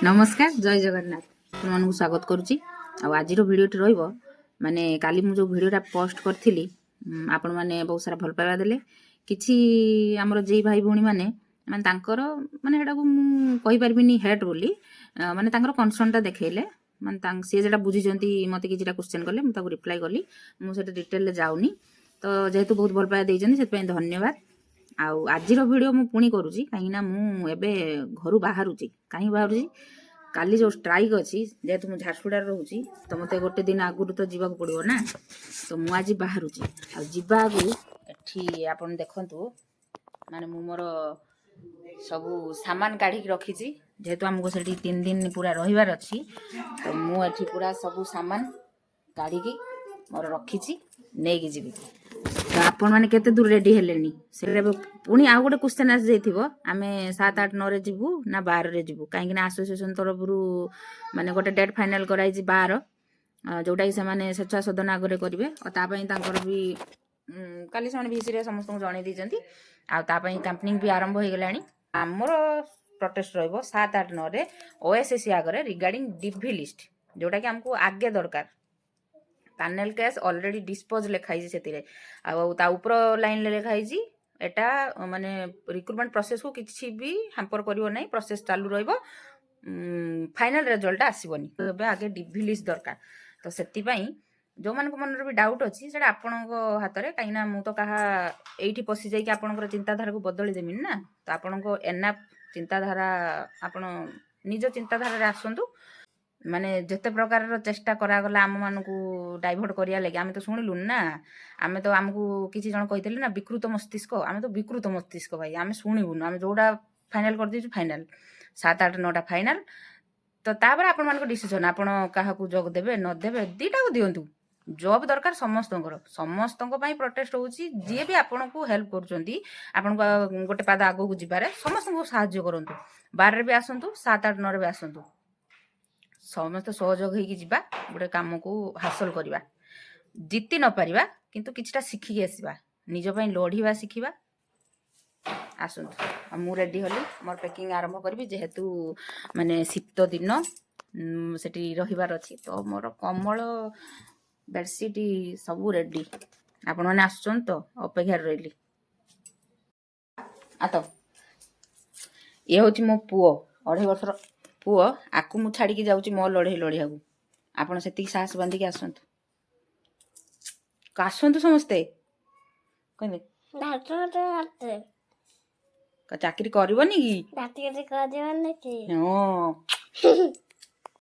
नमस्कार जय जगन्नाथ आपन स्वागत करुच्ची आज भिडियोटी रहिबो माने काली मु जो भिडियोटा पोस्ट करथिली आपण माने बहुत सारा भल पाइबा देले किछि हमर जे भाई भौणी माने माने तांकर माने हेडा को मु कहि परबिनी हेड बोली माने तांकर कन्सर्नटा देखैले माने तां से जेटा बुझी जंती मते किछिटा क्वेश्चन करले मु ताको रिप्लाई करली मु सेटा डिटेल ले जाउनी तो जेहेतु बहुत भल पाइबा देइजनी सेत पय धन्यवाद। आउ आज भिडियो मु पुणी करूची कहीं मु एबे घर बाहरुची कहीं बाहरुची काली जो स्ट्राइक अच्छी जेहेतु मुझे झारसुगुड़ार रोची तो मत गोटे दिन आगुरी तो जावाक पड़ो ना तो मु आज बाहरुची आठी आप देखु माने मु मोर सबू सामान काढ़ी रखी जेहेतु आमको से 3 दिन पूरा रहीबार अच्छी तो मुझे पूरा सबू सामान काढ़ी मोर रखी नहीं जी तो आपण मैंने केते दूर रेडी हेलेनी से पुणी आउ गोटे क्वेश्चन आसी जाइथिबो आमे 7, 8, 9 रे जीवु ना 12 रे जीवु कहीं एसोसिएशन तरफ माने गोटे डेट फाइनल कराई 12 जोटा कि से स्वेच्छा सदन आगे करेंगे और तापर भी काली से भिसी समस्त जन दी कैंपेनिंग भी आरंभ हो गलानी आमर प्रोटेस्ट रहिबो 7, 8, 9 रे ओएसएससी आगे रिगार्डिंग डीवी लिस्ट जोटा कि हमको आगे दरकार पैनल केस ऑलरेडी डिस्पोज लिखाई से ऊपर लाइन लिखाई एटा माने रिक्रुटमेंट प्रोसेस को किसी भी हैम्पर करिवो नहीं प्रोसेस चालू रहिबो फाइनल रिजल्ट आसीबनी तो आगे डीवी लिस्ट दरकार तो सेति पई जो मान मन भी डाउट अच्छी से आपण हाथ में कहीं मु तो कहा एठी पशि जाइए आपंकर चिंताधारा को बदली देमी ना तो आपण एनाप चिंताधारा आपण निज चिंताधारा आसतु माने जिते प्रकार चेष्टा करागला आम मानक डाइभर्ट करिया लगे आमे तो शुणिलु ना आमे तो आमको किसी जन कही ना विकृत मस्तिष्क आमे तो विकृत मस्तिष्क भाई आमे शुणुन आमे जोड़ा फाइनल कर दीजु फाइनल 7, 8, 9 फाइनल तो तापर आपण मानक डिसीजन आपण काहा को जॉब देबे न देबे दीटा को दियंतु जॉब दरकार समस्त प्रोटेस्ट होची जे भी आपण को हेल्प करचंती आपण को गोटे पाद आगो को जिबारे समस्त को सहायता करंतु 12 रे भी आसंतु 7, 8, 9 रे भी आसंतु समस्त सहयोग होगी जीवा गोटे काम को हासिल करवा जीति न पारिबा किंतु किछटा शिखिकी आसीबा निज पई लढिबा शिखिबा आसंतु मु रेडी होली मोर पैकिंग आरंभ करबी जेहेतु माने शीत दिन सेठी रहिबार अछि तो मोर कमल बेडशीट सब रेडी आपण माने आसछन तो अपेक्षा रहिली आ तो ये होची मो पुओ 2.5 वर्षर पुओ आकु मु छाड़ी जाऊँ मो लड़े लड़िया को आपड़ से साहस बांधिक आसतु आसतु समस्ते कहले चाकरी करबनी कि